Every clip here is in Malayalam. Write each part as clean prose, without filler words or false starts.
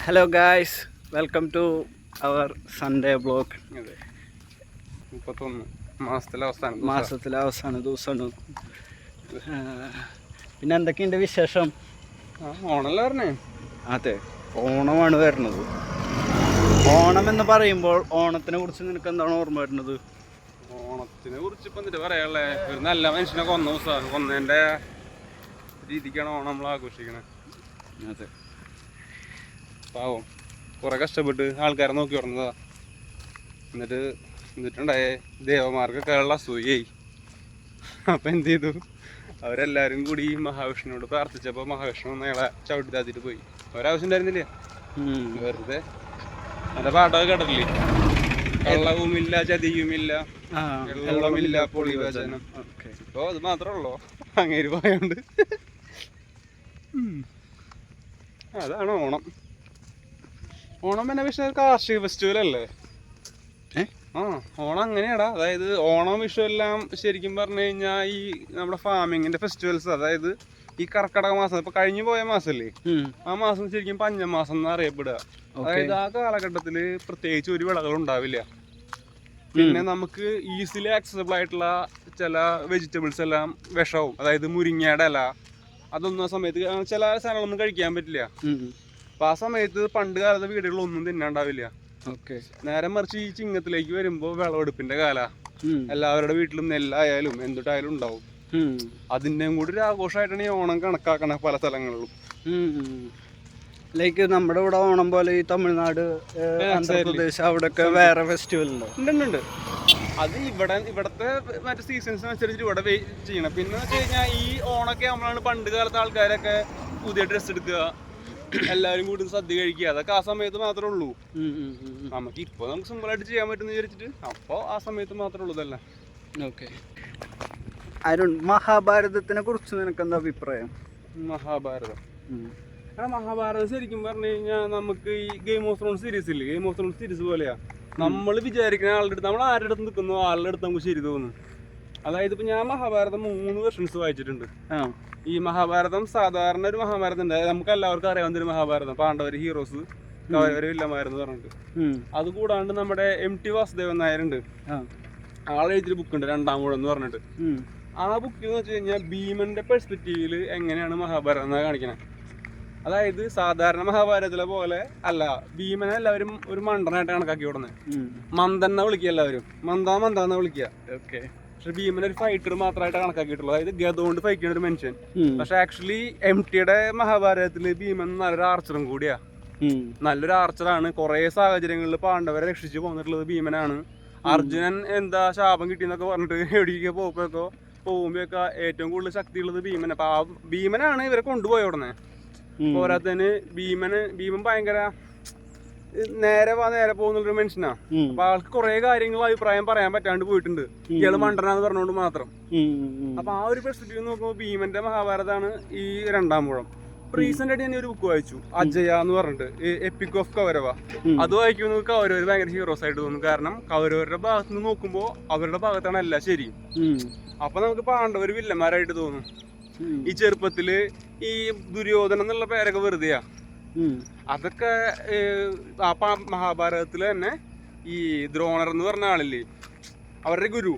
Hello guys, welcome to our Sunday vlog. അതെ, 31 മാസത്തിലെ അവസാന ദിവസമാണ്. പിന്നെ എന്തൊക്കെയുണ്ട് വിശേഷം? ഓണല്ലേ പറഞ്ഞേ? അതെ, ഓണമാണ് വരുന്നത്. ഓണം എന്ന് പറയുമ്പോൾ ഓണത്തിനെ കുറിച്ച് നിനക്ക് എന്താണ് ഓർമ്മ വരുന്നത്? ഓണത്തിനെ കുറിച്ച് ഇപ്പം എന്നിട്ട് പറയാനുള്ളേ, ഒരു നല്ല മനുഷ്യനെ കൊന്ന ദിവസമാണ്. കൊന്നതിൻ്റെ രീതിക്കാണ് ഓണം നമ്മൾ ആഘോഷിക്കണത്. അതെ, പാവം കുറെ കഷ്ടപ്പെട്ട് ആൾക്കാരെ നോക്കി പറഞ്ഞതാ. എന്നിട്ടുണ്ടായേ ദേവന്മാർക്കൊക്കെ ഉള്ള അസൂയായി. അപ്പം എന്ത് ചെയ്തു, അവരെല്ലാവരും കൂടി മഹാവിഷ്ണുവിനോട് പ്രാർത്ഥിച്ചപ്പോൾ മഹാവിഷ്ണു അയാളെ ചവിട്ടി താത്തിട്ട് പോയി. ഒരാവശ്യം ഉണ്ടായിരുന്നില്ല, വെറുതെ നല്ല പാട്ടൊക്കെ കേട്ടില്ലേ? കള്ളവുമില്ല, ചതിയുമില്ല, വെള്ളമില്ല, പൊളിവചനം. ഇപ്പോൾ അത് മാത്രമേ ഉള്ളൂ അങ്ങേര് പോയോണ്ട്. അതാണ് ഓണം. ഓണം പിന്നെ പക്ഷേ കാർഷിക ഫെസ്റ്റിവൽ അല്ലേ? ഓണം അങ്ങനെയാടാ. അതായത് ഓണം വിഷു എല്ലാം ശരിക്കും പറഞ്ഞു കഴിഞ്ഞാൽ ഈ നമ്മുടെ ഫാമിങ്ങിന്റെ ഫെസ്റ്റിവൽസ്. അതായത് ഈ കർക്കിടക മാസം, ഇപ്പൊ കഴിഞ്ഞു പോയ മാസല്ലേ, ആ മാസം ശരിക്കും പഞ്ഞമാസം എന്ന് അറിയപ്പെടുക. അതായത് ആ കാലഘട്ടത്തില് പ്രത്യേകിച്ച് ഒരു വിളകളും ഉണ്ടാവില്ല. പിന്നെ നമുക്ക് ഈസിലി ആക്സസിബിൾ ആയിട്ടുള്ള ചില വെജിറ്റബിൾസ് എല്ലാം വിഷവും. അതായത് മുരിങ്ങയുടെ ഇല, അതൊന്നും ആ സമയത്ത് ചില സാധനങ്ങളൊന്നും കഴിക്കാൻ പറ്റില്ല. അപ്പൊ ആ സമയത്ത് പണ്ട് കാലത്തെ വീടുകളൊന്നും തിന്നാണ്ടാവില്ല. നേരെ മറിച്ച് ഈ ചിങ്ങത്തിലേക്ക് വരുമ്പോ വിളവെടുപ്പിന്റെ കാല, എല്ലാവരുടെ വീട്ടിലും നെല്ലായാലും എന്തിട്ടായാലും ഉണ്ടാവും. അതിന്റെയും കൂടി ഒരു ആഘോഷമായിട്ടാണ് ഈ ഓണം കണക്കാക്കണ പല സ്ഥലങ്ങളിലും. ലൈക്ക് നമ്മുടെ ഇവിടെ ഓണം പോലെ ഈ തമിഴ്നാട്, ആന്ധ്രാപ്രദേശ് അവിടെയൊക്കെ വേറെ ഫെസ്റ്റിവൽ ഉണ്ട്. അത് ഇവിടത്തെ മറ്റു സീസൺസ് അനുസരിച്ച് ഇവിടെ ചെയ്യണം. പിന്നെ വെച്ച് കഴിഞ്ഞാൽ ഈ ഓണൊക്കെ നമ്മളാണ് പണ്ട് കാലത്തെ ആൾക്കാരൊക്കെ പുതിയ ഡ്രസ്സ് എടുക്കുക, എല്ലാവരും കൂടി സദ്യ കഴിക്കുക. അതൊക്കെ ആ സമയത്ത് മാത്രമേ ഉള്ളൂ. നമുക്ക് സിമ്പിളായിട്ട് ചെയ്യാൻ പറ്റുന്ന വിചാരിച്ചിട്ട് അപ്പോൾ ആ സമയത്ത് മാത്രമേ ഉള്ളൂ ഇതല്ല. ഓക്കെ, അരുൺ, മഹാഭാരതത്തിനെ കുറിച്ച് നിനക്ക് എന്താ അഭിപ്രായം? മഹാഭാരതം ശരിക്കും പറഞ്ഞു കഴിഞ്ഞാൽ നമുക്ക് ഈ ഗെയിം ഓഫ് ത്രോൺസ് സീരീസ് ഇല്ലേ, ഗെയിം ഓഫ് ത്രോൺസ് സീരീസ് പോലെയാ. നമ്മൾ വിചാരിക്കുന്ന ആളുടെ അടുത്ത്, നമ്മൾ ആരുടെ അടുത്ത് നിൽക്കുന്നു ആളുടെ അടുത്ത് നമുക്ക് ശരി തോന്നുന്നു. അതായത് ഇപ്പൊ ഞാൻ മഹാഭാരതം 3 വെർഷൻസ് വായിച്ചിട്ടുണ്ട്. ഈ മഹാഭാരതം സാധാരണ ഒരു മഹാഭാരതം ഉണ്ട്. നമുക്ക് എല്ലാവർക്കും അറിയാവുന്ന ഒരു മഹാഭാരതം, പാണ്ഡവര് ഹീറോസ്, കൗരവര് വില്ലന്മാരെന്ന് പറഞ്ഞിട്ട്. അതുകൂടാണ്ട് നമ്മുടെ MT വാസുദേവൻ നായരുണ്ട്, ആളെഴുതിയൊരു ബുക്കുണ്ട് 2-ാം ഊഴം എന്ന് പറഞ്ഞിട്ട്. ആ ബുക്കിൽ എന്ന് വെച്ച് കഴിഞ്ഞാൽ ഭീമന്റെ പെർസ്പെക്റ്റീവില് എങ്ങനെയാണ് മഹാഭാരതം എന്നാ കാണിക്കണേ. അതായത് സാധാരണ മഹാഭാരതത്തിലെ പോലെ അല്ല, ഭീമനെ എല്ലാവരും ഒരു മണ്ടനായിട്ട് കണക്കാക്കി വിടുന്നത്. മന്ദനെ വിളിക്കുക, എല്ലാവരും മന്ദാന്ന് വിളിക്കുക. പക്ഷെ ഭീമൻ ഒരു ഫൈറ്റർ മാത്രമായിട്ട് കണക്കാക്കിയിട്ടുള്ളൂ. അതായത് ഗത കൊണ്ട് ഫൈറ്റ് ചെയ്യുന്ന ഒരു മനുഷ്യൻ. പക്ഷെ ആക്ച്വലി MTയുടെ മഹാഭാരതത്തില് ഭീമൻ നല്ലൊരു ആർച്ചറും കൂടിയാ. നല്ലൊരു ആർച്ചറാണ്. കുറെ സാഹചര്യങ്ങളിൽ പാണ്ഡവരെ രക്ഷിച്ചു പോന്നിട്ടുള്ളത് ഭീമനാണ്. അർജുനൻ എന്താ ശാപം കിട്ടിയെന്നൊക്കെ പറഞ്ഞിട്ട് എവിടേക്ക് പോകുമ്പോഴൊക്കെ ഏറ്റവും കൂടുതൽ ശക്തിയുള്ളത് ഭീമൻ. അപ്പൊ ആ ഭീമനാണ് ഇവരെ കൊണ്ടുപോയി ഉടനെ. പോരാത്തതിന് ഭീമൻ ഭയങ്കര നേരെ പോകുന്നുള്ളൊരു മനുഷ്യനാ. അപ്പൊ ആൾക്ക് കുറെ കാര്യങ്ങൾ അഭിപ്രായം പറയാൻ പറ്റാണ്ട് പോയിട്ടുണ്ട്, ഇയാള് മണ്ടനാന്ന് പറഞ്ഞുകൊണ്ട് മാത്രം. അപ്പൊ ആ ഒരു പെർസ്പെക്റ്റീവ് നോക്കുമ്പോൾ ഭീമന്റെ മഹാഭാരതമാണ് ഈ 2-ാം ഊഴം. റീസെന്റ് ആയിട്ട് ഞാൻ ഒരു ബുക്ക് വായിച്ചു, അജയ എന്ന് പറഞ്ഞിട്ട്, എപ്പിക് ഓഫ് കൗരവ. അത് വായിക്കുമ്പോൾ കൗരവര് ഭയങ്കര ഹീറോസ് ആയിട്ട് തോന്നും. കാരണം കൗരവരുടെ ഭാഗത്ത് നിന്ന് നോക്കുമ്പോൾ അവരുടെ ഭാഗത്താണ് എല്ലാം ശരി. അപ്പൊ നമുക്ക് പാണ്ഡവര് വില്ലന്മാരായിട്ട് തോന്നും. ഈ ചെറുപ്പത്തില് ഈ ദുര്യോധന എന്നുള്ള പേരൊക്കെ വെറുതെയാ. അതൊക്കെ ആ മഹാഭാരതത്തില് തന്നെ ഈ ദ്രോണർ എന്ന് പറഞ്ഞ ആളില്ലേ, അവരുടെ ഗുരു,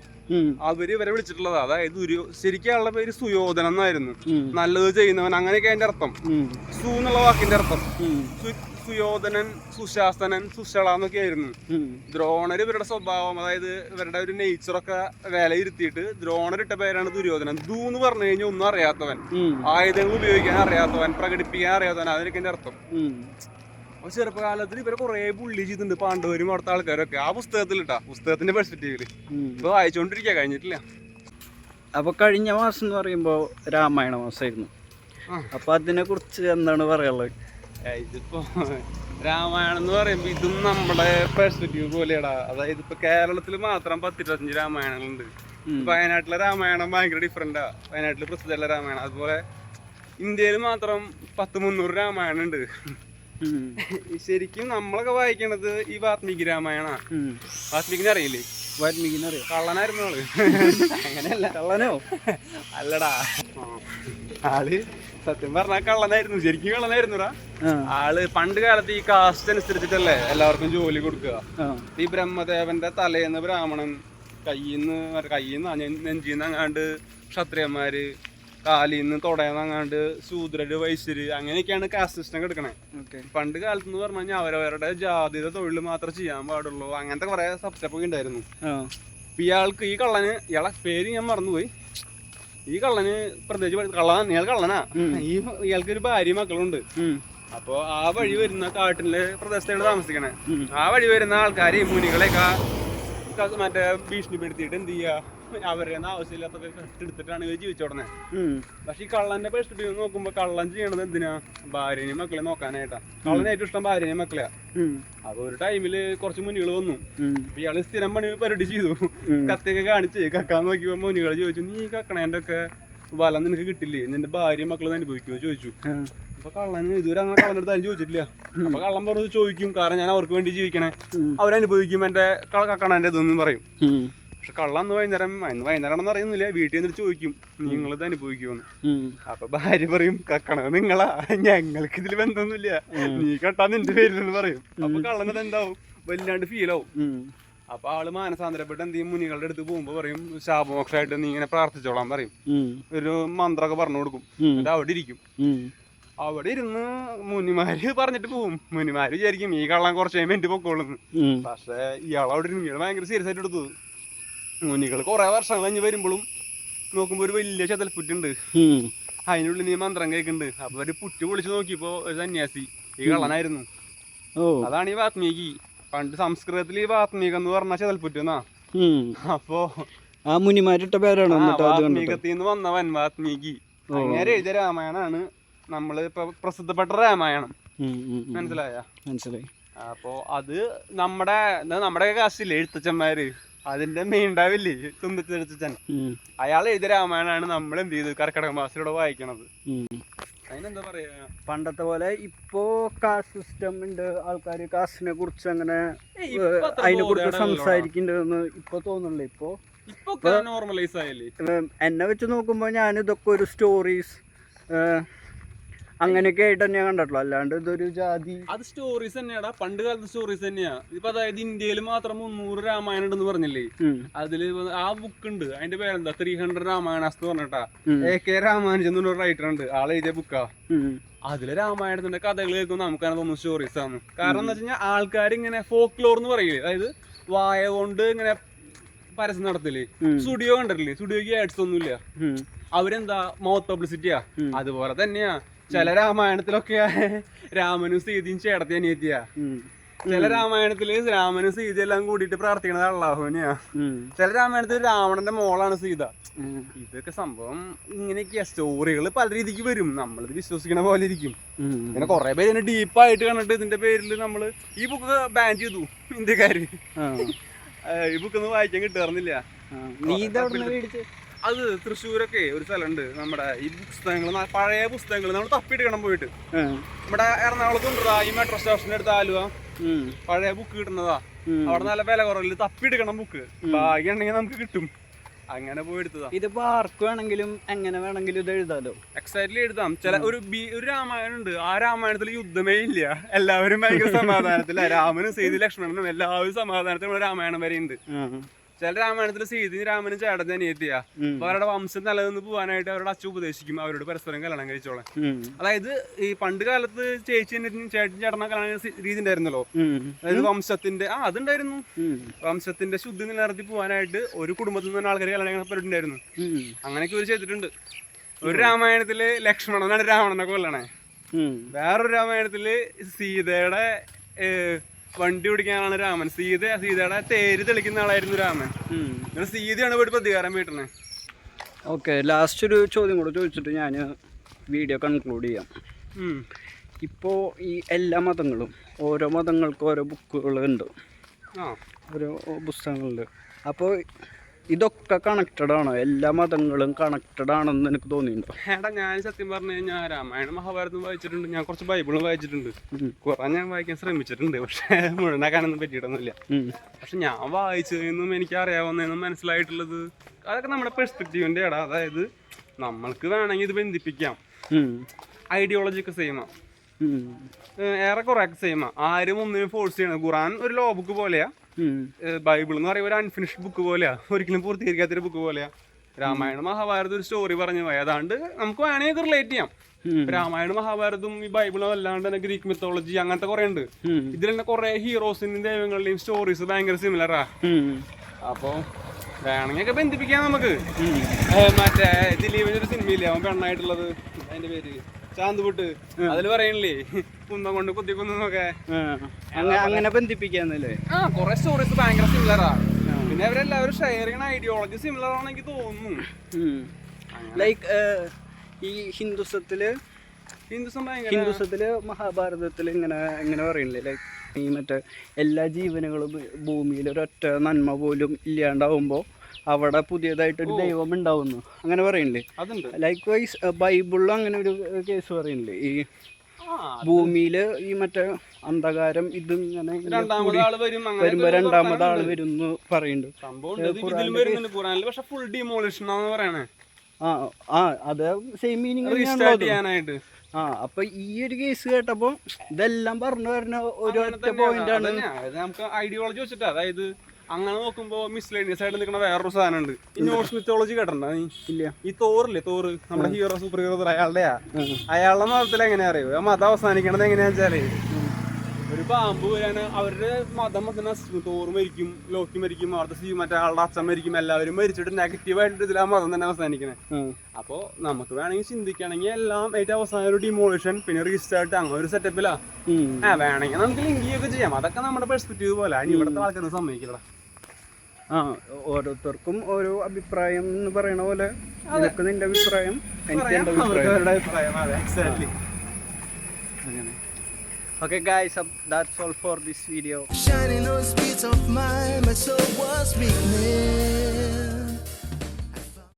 ഇവരെ വിളിച്ചിട്ടുള്ളതാ. അതായത് ശരിക്കും ആളുടെ പേര് സുയോധനൻ എന്നായിരുന്നു, നല്ലത് ചെയ്യുന്നവൻ, അങ്ങനെയൊക്കെ അതിന്റെ അർത്ഥം. സു എന്നുള്ള വാക്കിന്റെ അർത്ഥം. സുയോധനൻ, സുശാസനൻ, സുശള എന്നൊക്കെ ആയിരുന്നു. ദ്രോണർ ഇവരുടെ സ്വഭാവം, അതായത് ഇവരുടെ ഒരു നേച്ചറൊക്കെ വിലയിരുത്തിയിട്ട് ദ്രോണർ ഇട്ട പേരാണ് ദുര്യോധനൻ. ദൂ എന്ന് പറഞ്ഞു കഴിഞ്ഞാൽ ഒന്നും അറിയാത്തവൻ, ആയുധങ്ങൾ ഉപയോഗിക്കാൻ അറിയാത്തവൻ, പ്രകടിപ്പിക്കാൻ അറിയാത്തവൻ, അതിനൊക്കെ എന്റെ അർത്ഥം. അപ്പൊ ചെറുപ്പകാലത്തിൽ ഇവരെ കുറെ ബുള്ളി ചെയ്തിട്ടുണ്ട് പാണ്ഡവരും അവിടുത്തെ ആൾക്കാരൊക്കെ. ആ പുസ്തകത്തിന്റെ പെർസ്പെക്റ്റീവില് ഇപ്പൊ വായിച്ചോണ്ടിരിക്കുക, കഴിഞ്ഞിട്ടില്ല. അപ്പൊ കഴിഞ്ഞ മാസം എന്ന് പറയുമ്പോ രാമായണ മാസമായിരുന്നു. അപ്പൊ അതിനെ കുറിച്ച് എന്താണ് പറയാനുള്ളത്? ഇതിപ്പോ രാമായണം എന്ന് പറയുമ്പോ ഇതും നമ്മുടെ പെർസ്പെക്റ്റീവ് പോലെയാടാ. അതായത് ഇപ്പൊ കേരളത്തിൽ മാത്രം 10-25 രാമായണങ്ങളുണ്ട്. വയനാട്ടിലെ രാമായണം ഭയങ്കര ഡിഫറെന്റാ. വയനാട്ടില് പ്രസിദ്ധമുള്ള രാമായണം. അതുപോലെ ഇന്ത്യയിൽ മാത്രം 100-300 രാമായണം ഉണ്ട്. ശരിക്കും നമ്മളൊക്കെ വായിക്കണത് ഈ വാത്മീകി രാമായണ. വാത്മീകിനെ അറിയില്ലേ? വാൽമീകിനെ അറിയാം. കള്ളനായിരുന്നു ആള്. അങ്ങനെയല്ല, കള്ളനോ? അല്ലടാ, ആള് സത്യം പറഞ്ഞാൽ കള്ളനായിരുന്നു. ശരിക്കും കള്ളനായിരുന്നുടാ. ആള് പണ്ട് കാലത്ത് ഈ കാസ്റ്റ് അനുസരിച്ചിട്ടല്ലേ എല്ലാവർക്കും ജോലി കൊടുക്കുക. ഈ ബ്രഹ്മദേവന്റെ തലേന്ന് ബ്രാഹ്മണൻ, കയ്യിന്ന് നെഞ്ചിന്ന് അങ്ങാണ്ട് ക്ഷത്രിയന്മാര്, കാലിന്ന് തൊടയെന്നങ്ങാണ്ട് ശൂദ്രര്, വൈശ്യര്, അങ്ങനെയൊക്കെയാണ് കാസ്റ്റ് സിസ്റ്റം എടുക്കണേ. പണ്ട് കാലത്ത് എന്ന് പറഞ്ഞു കഴിഞ്ഞാൽ അവരവരുടെ ജാതിയുടെ തൊഴിൽ മാത്രമേ ചെയ്യാൻ പാടുള്ളൂ. അങ്ങനത്തെ കുറെ സബ്സ്റ്റപ്പ് ഉണ്ടായിരുന്നു. ഇയാൾക്ക് ഈ കള്ളന്, ഇയാളെ പേര് ഞാൻ മറന്നുപോയി, ഈ കള്ളന് പ്രത്യേകിച്ച് ഇയാൾ കള്ളനാ. ഇയാൾക്ക് ഒരു ഭാര്യ മക്കളുണ്ട്. അപ്പൊ ആ വഴി വരുന്ന കാട്ടിലെ പ്രദേശത്താണ് താമസിക്കണേ. ആ വഴി വരുന്ന ആൾക്കാര് മുനികളെയൊക്കെ മറ്റേ ഭീഷണിപ്പെടുത്തിയിട്ട് എന്ത് ചെയ്യാ, അവരുടെ ആവശ്യമില്ലാത്തൊക്കെ കെട്ടെടുത്തിട്ടാണ് ഇവർ ജീവിച്ചോടനെ. പക്ഷെ ഈ കള്ളന്റെ പെർസ്പെക്റ്റീവ് നോക്കുമ്പോ കള്ളൻ ചെയ്യണത് എന്തിനാ, ഭാര്യനെയും മക്കളെ നോക്കാനായിട്ടാ. കള്ളന് ഏറ്റവും ഇഷ്ടം ഭാര്യനെയും മക്കളെയാ. അപ്പൊ ഒരു ടൈമില് കുറച്ച് മുനികൾ വന്നു. ഇയാള് സ്ഥിരം പരിപാടി ചെയ്തു. കത്തിയൊക്കെ കാണിച്ച് കക്കാൻ നോക്കിയപ്പോ മുനികൾ ചോദിച്ചു, നീ കക്കണേന്റെ ഒക്കെ ബലം നിനക്ക് കിട്ടില്ലേ, നിന്റെ ഭാര്യയും മക്കളെ അനുഭവിക്കുമോ ചോദിച്ചു. അപ്പൊ കള്ളന് ഇതുവരെ അങ്ങനെ കള്ളൻ്റെ അടുത്ത് ചോദിച്ചിട്ടില്ല. അപ്പൊ കള്ളൻ പറഞ്ഞു ചോദിക്കും, കാരണം ഞാൻ അവർക്ക് വേണ്ടി ജീവിക്കണേ, അവരനുഭവിക്കും എന്റെ കക്കണേന്റെ ഇതൊന്നും പറയും. പക്ഷെ കള്ളന്ന് വൈകുന്നേരം അറിയുന്നില്ല, വീട്ടിൽ നിന്നിട്ട് ചോദിക്കും, നിങ്ങളിത് അനുഭവിക്കുമെന്ന്. അപ്പൊ ഭാര്യ പറയും, കക്കണത് നിങ്ങളാ, ഞങ്ങൾക്ക് ഇതിൽ ബന്ധമൊന്നുമില്ല, നീ കെട്ടാ നിന്റെ പേരിലെന്ന് പറയും. അപ്പൊ കള്ളനത് എന്താവും, വല്ലാണ്ട് ഫീലാവും. അപ്പൊ ആള് മാനസാന്തരപ്പെട്ട് എന്ത് ചെയ്യും, മുനികളുടെ അടുത്ത് പോകുമ്പോ പറയും, ശാപമോക്ഷമായിട്ട് നീ ഇങ്ങനെ പ്രാർത്ഥിച്ചോളാൻ പറയും. ഒരു മന്ത്രമൊക്കെ പറഞ്ഞു കൊടുക്കും. എന്നിട്ട് അവിടെ ഇരിക്കും. അവിടെ ഇരുന്ന് മുനിമാര് പറഞ്ഞിട്ട് പോവും. മുനിമാര് വിചാരിക്കും ഈ കള്ളൻ കുറച്ച് കഴിയുമ്പോൾ എന്റെ പൊക്കോളുന്നു. പക്ഷെ ഇയാളവിടെ ഇരുന്ന് ഇയാൾ ഭയങ്കര സീരിയസ് ആയിട്ട് എടുത്തു. മുനികൾ കുറെ വർഷം കഴിഞ്ഞ് വരുമ്പോഴും നോക്കുമ്പോ ഒരു വലിയ ചെതൽപ്പുറ്റുണ്ട്, അതിനുള്ളിൽ നീ മന്ത്രം കേൾക്കുന്നുണ്ട്. അപ്പൊ ഒരു പുറ്റ് പൊളിച്ച് നോക്കിയപ്പോ ഒരു സന്യാസി, ഈ കള്ളനായിരുന്നു. അതാണ് ഈ വാത്മീകി. പണ്ട് സംസ്കൃതത്തിൽ ഈ വാത്മീകം എന്ന് പറഞ്ഞ ചെതൽപ്പുറ്റെന്നാ. അപ്പൊ ആ മുനിമാരിട്ട പേരാണ് വാത്മീകത്തിൽ നിന്ന് വന്നവൻ വാത്മീകി. അങ്ങനെ എഴുതിയ രാമായണാണ് നമ്മള് ഇപ്പൊ പ്രസിദ്ധപ്പെട്ട രാമായണം. മനസ്സിലായി. അപ്പൊ അത് നമ്മുടെ കാസ്റ്റില്ലേ എഴുത്തച്ഛന്മാര്, അതിന്റെ മെയിൻണ്ടാവില്ലേ തുമ്പത്തെഴുത്തച്ഛൻ, അയാൾ എഴുതിയ രാമായണാണ് നമ്മൾ എന്ത് ചെയ്ത് കർക്കിടക മാസത്തിലൂടെ വായിക്കണത്. അതിനെന്താ പറയാ, പണ്ടത്തെ പോലെ ഇപ്പോ കാസ്റ്റ് സിസ്റ്റം ഉണ്ട്, ആൾക്കാര് കാസ്റ്റിനെ കുറിച്ച് അങ്ങനെ അതിനെ കുറിച്ച് സംസാരിക്കണ്ടെന്ന് ഇപ്പൊ തോന്നുന്നില്ല. ഇപ്പൊ നോർമലൈസ് ആയില്ലേ. എന്നെ വെച്ച് നോക്കുമ്പോ ഞാൻ ഇതൊക്കെ ഒരു സ്റ്റോറീസ് അങ്ങനെയൊക്കെ ആയിട്ട് തന്നെയാണ് കണ്ടിട്ടുള്ളൂ. അല്ലാണ്ട് ഇതൊരു ജാതി, അത് സ്റ്റോറീസ് തന്നെയാടാ, പണ്ട് കാലത്ത് സ്റ്റോറീസ് തന്നെയാ. ഇപ്പൊ അതായത് ഇന്ത്യയിൽ മാത്രം 300 രാമായണം ഉണ്ടെന്ന് പറഞ്ഞില്ലേ, അതില് ആ ബുക്ക് ഉണ്ട്, അതിന്റെ പേരെന്താ 300 രാമായണാസ് പറഞ്ഞിട്ടാ. AK രാമാനുജൻ എന്നൊരു റൈറ്റർ ഉണ്ട്, ആളെ എഴുതിയ ബുക്കാ. അതില് രാമായണത്തിന്റെ കഥകൾ കേൾക്കുമ്പോൾ നമുക്കങ്ങനെ തോന്നുന്നു സ്റ്റോറീസ് ആണ്. കാരണം എന്താ വെച്ച് കഴിഞ്ഞാൽ ആൾക്കാർ ഇങ്ങനെ ഫോക്ലോർ എന്ന് പറയില്ലേ, അതായത് വായ കൊണ്ട് ഇങ്ങനെ പരസ്യം നടത്തില്ലേ. സ്റ്റുഡിയോ കണ്ടിട്ടില്ലേ, സ്റ്റുഡിയോക്ക് ആഡ്സ് ഒന്നുമില്ല, അവരെന്താ മൗത്ത് പബ്ലിസിറ്റിയാ. അതുപോലെ തന്നെയാ ചില രാമായണത്തിലൊക്കെ രാമനും സീതയും ചേട്ടത്തി അനിയത്തിയാ. ചില രാമായണത്തില് രാമനും സീത എല്ലാം കൂടിയിട്ട് പ്രാർത്ഥിക്കണത് അള്ളാഹുവിനെയാ. ചില രാമായണത്തിൽ രാവണന്റെ മോളാണ് സീത. ഇതൊക്കെ സംഭവം ഇങ്ങനെയൊക്കെയാ. സ്റ്റോറികൾ പല രീതിക്ക് വരും, നമ്മളിത് വിശ്വസിക്കണ പോലെ ഇരിക്കും. പിന്നെ കുറെ പേര് ഇതിനെ ഡീപ്പായിട്ട് കണ്ടിട്ട് ഇതിന്റെ പേരിൽ നമ്മള് ഈ ബുക്ക് ബാൻ ചെയ്തു ഇന്ത്യക്കാര്. ഈ ബുക്കൊന്നും വായിക്കാൻ കിട്ടാറുന്നില്ല. അത് തൃശ്ശൂരൊക്കെ ഒരു സ്ഥലമുണ്ട്, നമ്മുടെ ഈ പുസ്തകങ്ങൾ, പഴയ പുസ്തകങ്ങൾ നമ്മൾ തപ്പിയെടുക്കണം പോയിട്ട്. നമ്മുടെ എറണാകുളത്തുണ്ടാ ഈ മെട്രോ സ്റ്റേഷന്റെ അടുത്ത് ആലുവ പഴയ ബുക്ക് കിട്ടുന്നതാ. അവിടെ നല്ല വില കുറവിൽ തപ്പിയെടുക്കണം ബുക്ക്. ഭാഗ്യം ഉണ്ടെങ്കിൽ നമുക്ക് കിട്ടും. അങ്ങനെ പോയി എടുത്തതാ. ഇതിപ്പോ ആർക്ക് വേണമെങ്കിലും എങ്ങനെ വേണമെങ്കിലും ഇത് എഴുതാലോ. എക്സാക്ട്ലി എഴുതാം. ഒരു രാമായണം ഉണ്ട്, ആ രാമായണത്തിൽ യുദ്ധമേ ഇല്ല, എല്ലാവരും ഭയങ്കര സമാധാനത്തില. രാമനും സീതി ലക്ഷ്മണനും എല്ലാവരും സമാധാനത്തിലുള്ള രാമായണം വരെ ഉണ്ട്. ചില രാമായണത്തിൽ സീതയും രാമനും ചേട്ടൻ അനിയത്തിയാ. അപ്പൊ അവരുടെ വംശം നിലനിന്ന് പോകാനായിട്ട് അവരുടെ അച്ഛൻ ഉപദേശിക്കും അവരോട് പരസ്പരം കല്യാണം കഴിച്ചോളാം. അതായത് ഈ പണ്ട് കാലത്ത് ചേച്ചി ചേട്ടൻ ചേട്ടനെ കല്യാണം രീതി ഉണ്ടായിരുന്നല്ലോ, അതായത് വംശത്തിന്റെ അതുണ്ടായിരുന്നു. വംശത്തിന്റെ ശുദ്ധി നിലനിർത്തി പോകാനായിട്ട് ഒരു കുടുംബത്തിൽ നിന്ന് ആൾക്കാർ കല്യാണം പറഞ്ഞിട്ടുണ്ടായിരുന്നു. അങ്ങനെയൊക്കെ ഒരു ചെയ്തിട്ടുണ്ട്. ഒരു രാമായണത്തില് ലക്ഷ്മണനാണ് രാവണനെ കൊല്ലണേ. വേറൊരു രാമായണത്തില് സീതയുടെ വണ്ടി ഓടിക്കാനാണ് രാമൻ, സീതയുടെ തേര് തെളിക്കുന്ന ആളായിരുന്നു രാമൻ. സീതയാണ് പോയിട്ട് പ്രതികാരം വീട്ടണേ. ഓക്കെ, ലാസ്റ്റ് ഒരു ചോദ്യം കൂടെ ചോദിച്ചിട്ട് ഞാൻ വീഡിയോ കൺക്ലൂഡ് ചെയ്യാം. ഇപ്പോൾ ഈ എല്ലാ മതങ്ങളും ഓരോ മതങ്ങൾക്കും ഓരോ ബുക്കുകളുണ്ട്, ഓരോ പുസ്തകങ്ങളുണ്ട്. അപ്പോൾ ഇതൊക്കെ കണക്റ്റഡ് ആണോ? എല്ലാ മതങ്ങളും കണക്റ്റഡ് ആണെന്ന് എനിക്ക് തോന്നിയിട്ടുണ്ടോ? ഏട്ടാ, ഞാൻ സത്യം പറഞ്ഞു കഴിഞ്ഞാൽ രാമായണം മഹാഭാരതം വായിച്ചിട്ടുണ്ട്, ഞാൻ കുറച്ച് ബൈബിളും വായിച്ചിട്ടുണ്ട്. കുറെ ഞാൻ വായിക്കാൻ ശ്രമിച്ചിട്ടുണ്ട്, പക്ഷെ മുഴുവനാക്കാനൊന്നും പറ്റിയിട്ടൊന്നുമില്ല. പക്ഷെ ഞാൻ വായിച്ചതെന്നും എനിക്ക് അറിയാവുന്നതെന്നും മനസ്സിലായിട്ടുള്ളത് അതൊക്കെ നമ്മുടെ പെർസ്പെക്റ്റീവിൻ്റെ അതായത് നമ്മൾക്ക് വേണമെങ്കിൽ ഇത് ബന്ധിപ്പിക്കാം, ഐഡിയോളജി ഒക്കെ സെയിമാ. ഏറെക്കുറെ സെയിമാ. ആരും ഒന്നിനും ഫോഴ്സ് ചെയ്യണം. ഖുറാൻ ഒരു ലോ ബുക്ക് പോലെയാ, ബൈബിൾ എന്ന് പറയുമ്പോൾ ഒരു അൺഫിനിഷ്ഡ് ബുക്ക് പോലെയാ, ഒരിക്കലും പൂർത്തീകരിക്കാത്തൊരു ബുക്ക് പോലെയാ. രാമായണ മഹാഭാരതം ഒരു സ്റ്റോറി പറഞ്ഞു പോയി, അതാണ്ട് നമുക്ക് വേണമെങ്കിൽ റിലേറ്റ് ചെയ്യാം. രാമായണ മഹാഭാരതവും ഈ ബൈബിളും അല്ലാണ്ട് തന്നെ ഗ്രീക്ക് മിത്തോളജി അങ്ങനത്തെ കുറെ ഉണ്ട്. ഇതിൽ തന്നെ കുറെ ഹീറോസിന്റെയും ദൈവങ്ങളുടെയും സ്റ്റോറീസ് ഭയങ്കര സിമിലറാ. അപ്പൊ വേണമെങ്കിൽ ബന്ധിപ്പിക്കാം നമുക്ക്. മറ്റേ ദിലീപിന്റെ ഒരു സിനിമയില്ലേ, അവൻ പെണ്ണായിട്ടുള്ളത്, അതിന്റെ പേര് ചാന്തുപുട്ട്, അതില് പറയണില്ലേ കുന്തം കൊണ്ട് കുത്തിക്കുന്നൊക്കെ, അങ്ങനെ ബന്ധിപ്പിക്കാന്നല്ലേ. കുറെ സ്റ്റോറീസ് ഭയങ്കര സിമിലറാ. പിന്നെ അവരെല്ലാവരും ഷെയർ ചെയ്യണ ഐഡിയോളജി സിമിലർ ആണെന്ന് എനിക്ക് തോന്നുന്നു. ലൈക്ക് ഈ ഹിന്ദുസത്തില് മഹാഭാരതത്തിൽ ഇങ്ങനെ പറയണില്ലേ, ലൈക്ക് ഈ മറ്റേ എല്ലാ ജീവനുകളും ഭൂമിയിൽ ഒരൊറ്റ നന്മ പോലും ഇല്ലാണ്ടാവുമ്പോൾ അവിടെ പുതിയതായിട്ടൊരു ദൈവം ഉണ്ടാവുന്നു, അങ്ങനെ പറയണില്ലേ. ലൈക്ക് വൈസ് ബൈബിളിലും അങ്ങനെ ഒരു കേസ് പറയണില്ലേ, ഈ ഭൂമിയില് ഈ മറ്റേ അന്ധകാരം ഇതിങ്ങനെ വരുമ്പോ രണ്ടാമത് ആള് വരുന്നു പറയുന്നുണ്ട്. അത് സെയിം മീനിങ്. അപ്പൊ ഈ ഒരു കേസ് കേട്ടപ്പോ ഇതെല്ലാം പറഞ്ഞു വരുന്ന ഒരു ഒറ്റ പോയിന്റ് ആണ്. നമുക്ക് ഐഡിയോളജി വെച്ചിട്ട്, അതായത് അങ്ങനെ നോക്കുമ്പോ മിസ്ലേനിയസ് ആയിട്ട് നിൽക്കുന്ന വേറൊരു സാധനം ഉണ്ട്. ഈ നോർസ് മിത്തോളജി കേട്ടിട്ടുണ്ടോ നീ? ഇല്ല. ഈ തോറില്ലേ, തോറ് നമ്മുടെ ഹീറോ സൂപ്പർ ഹീറോ അയാളുടെ മതത്തിൽ എങ്ങനെയാ അറിയോ ആ മതം അവസാനിക്കണത് എങ്ങനെയാ വെച്ചാല്, ഒരു പാമ്പ് വരാന് അവരുടെ മതം തോറ് മരിക്കും, ലോക്കി മരിക്കും, അവിടുത്തെ മറ്റേ ആളുടെ അച്ഛൻ മരിക്കും, എല്ലാവരും മരിച്ചിട്ട് നെഗറ്റീവായിട്ട് ഇതിൽ ആ മതം തന്നെ അവസാനിക്കണേ. അപ്പൊ നമുക്ക് വേണമെങ്കിൽ ചിന്തിക്കുകയാണെങ്കിൽ എല്ലാം ഏറ്റവും അവസാനം ഒരു ഡിമോളിഷൻ, പിന്നെ റീസ്റ്റാർട്ട്, അങ്ങനെ ഒരു സെറ്റപ്പിലാ. വേണമെങ്കിൽ നമുക്ക് ലിങ്ക് ചെയ്യുകയൊക്കെ ചെയ്യാം. അതൊക്കെ നമ്മുടെ പെർസ്പെക്റ്റീവ് പോലെ. ഇനി ഇവിടുത്തെ ആൾക്കാരൊന്നും സമ്മതിക്കില്ല. ഓരോരുത്തർക്കും ഓരോ അഭിപ്രായം എന്ന് പറയണ പോലെ അതൊക്കെ നിന്റെ അഭിപ്രായം, എനിക്ക് എന്റെ അഭിപ്രായം. അങ്ങനെ. Okay guys, that's all for this video. Shining on the streets of mine, my soul was weakness.